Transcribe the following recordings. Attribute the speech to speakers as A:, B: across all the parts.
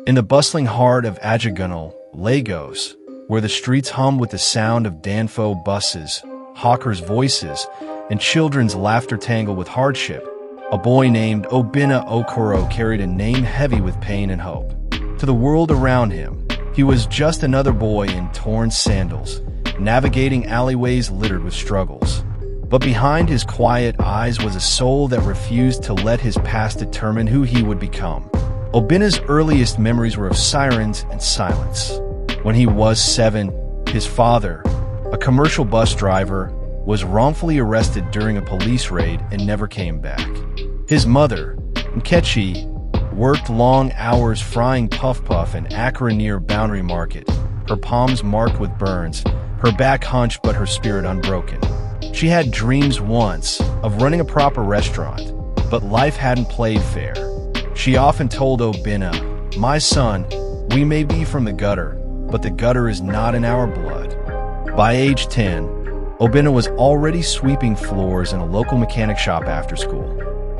A: In the bustling heart of Ajagunal, Lagos, where the streets hum with the sound of Danfo buses, hawkers' voices, and children's laughter tangle with hardship, a boy named Obinna Okoro carried a name heavy with pain and hope. To the world around him, he was just another boy in torn sandals, navigating alleyways littered with struggles. But behind his quiet eyes was a soul that refused to let his past determine who he would become. Obinna's earliest memories were of sirens and silence. When he was 7, his father, a commercial bus driver, was wrongfully arrested during a police raid and never came back. His mother, Nkechi, worked long hours frying puff-puff in Accra near Boundary Market, her palms marked with burns, her back hunched but her spirit unbroken. She had dreams once of running a proper restaurant, but life hadn't played fair. She often told Obinna, "My son, we may be from the gutter, but the gutter is not in our blood." By age 10, Obinna was already sweeping floors in a local mechanic shop after school.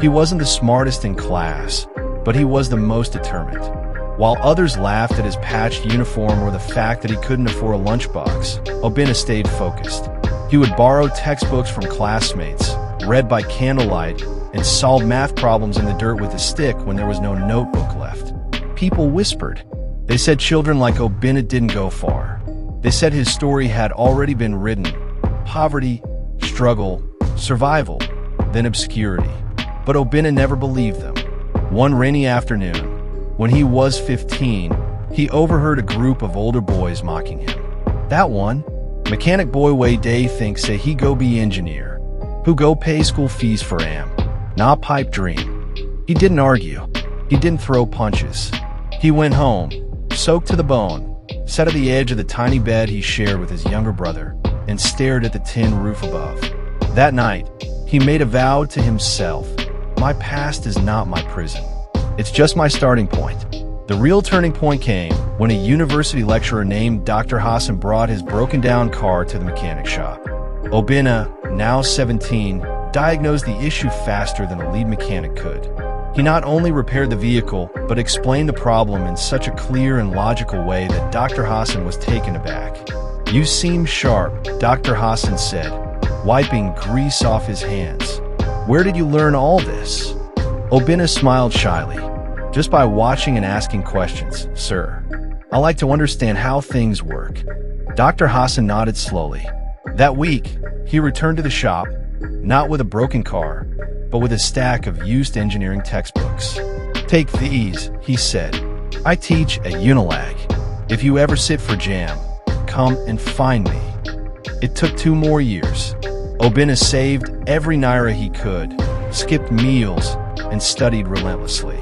A: He wasn't the smartest in class, but he was the most determined. While others laughed at his patched uniform or the fact that he couldn't afford a lunchbox, Obinna stayed focused. He would borrow textbooks from classmates, read by candlelight, and solve math problems in the dirt with a stick when there was no notebook left. People whispered. They said children like Obinna didn't go far. They said his story had already been written. Poverty, struggle, survival, then obscurity. But Obinna never believed them. One rainy afternoon, when he was 15, he overheard a group of older boys mocking him. "That one, mechanic boy way day thinks say he go be engineer. Who go pay school fees for am. Not pipe dream." He didn't argue. He didn't throw punches. He went home, soaked to the bone, sat at the edge of the tiny bed he shared with his younger brother, and stared at the tin roof above. That night, he made a vow to himself, "My past is not my prison. It's just my starting point." The real turning point came when a university lecturer named Dr. Hassan brought his broken-down car to the mechanic shop. Obinna, now 17, diagnosed the issue faster than a lead mechanic could. He not only repaired the vehicle, but explained the problem in such a clear and logical way that Dr. Hassan was taken aback. "You seem sharp," Dr. Hassan said, wiping grease off his hands. "Where did you learn all this?" Obinna smiled shyly. "Just by watching and asking questions, sir. I like to understand how things work." Dr. Hassan nodded slowly. That week, he returned to the shop, not with a broken car, but with a stack of used engineering textbooks. "Take these," he said. "I teach at Unilag. If you ever sit for jam, come and find me." It took 2 more years. Obinna saved every naira he could, skipped meals, and studied relentlessly.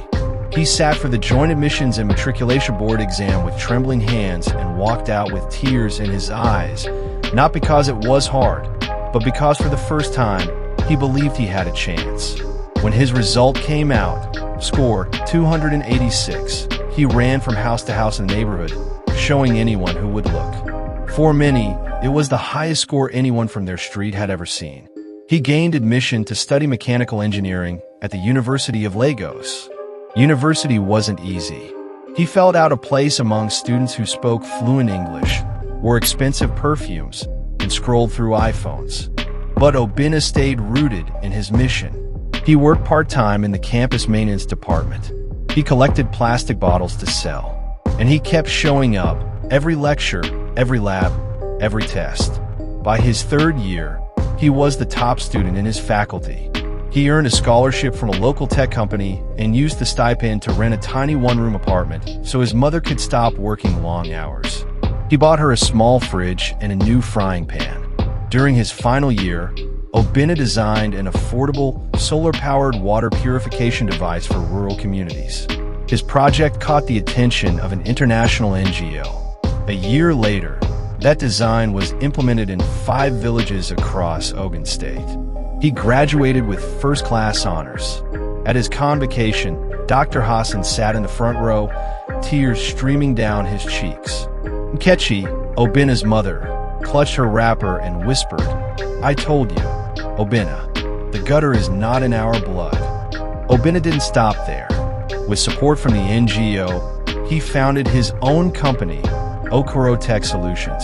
A: He sat for the Joint Admissions and Matriculation Board exam with trembling hands and walked out with tears in his eyes, not because it was hard, but because for the first time, he believed he had a chance. When his result came out, score 286, he ran from house to house in the neighborhood, showing anyone who would look. For many, it was the highest score anyone from their street had ever seen. He gained admission to study mechanical engineering at the University of Lagos. University wasn't easy. He felt out of place among students who spoke fluent English, wore expensive perfumes, and scrolled through iPhones. But Obinna stayed rooted in his mission. He worked part-time in the campus maintenance department. He collected plastic bottles to sell. And he kept showing up, every lecture, every lab, every test. By his 3rd year, he was the top student in his faculty. He earned a scholarship from a local tech company and used the stipend to rent a tiny 1-room apartment so his mother could stop working long hours. He bought her a small fridge and a new frying pan. During his final year, Obinna designed an affordable, solar-powered water purification device for rural communities. His project caught the attention of an international NGO. A year later, that design was implemented in 5 villages across Ogun State. He graduated with first-class honors. At his convocation, Dr. Hassan sat in the front row, tears streaming down his cheeks. Nkechi, Obinna's mother, clutched her wrapper and whispered, "I told you, Obinna, the gutter is not in our blood." Obinna didn't stop there. With support from the NGO, he founded his own company, Okoro Tech Solutions,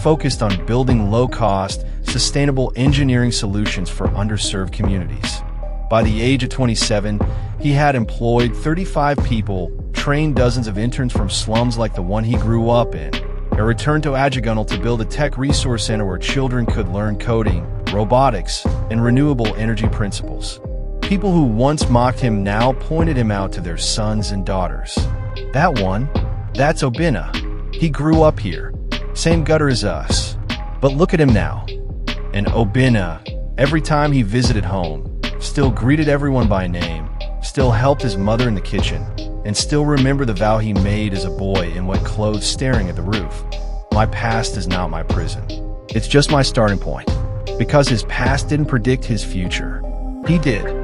A: focused on building low-cost, sustainable engineering solutions for underserved communities. By the age of 27, he had employed 35 people, trained dozens of interns from slums like the one he grew up in, and returned to Ajagunal to build a tech resource center where children could learn coding, robotics, and renewable energy principles. People who once mocked him now pointed him out to their sons and daughters. That one, that's Obina. He grew up here. Same gutter as us. But look at him now. And Obina, every time he visited home, still greeted everyone by name, still helped his mother in the kitchen, and still remembered the vow he made as a boy in wet clothes staring at the roof. My past is not my prison. It's just my starting point. Because his past didn't predict his future. He did.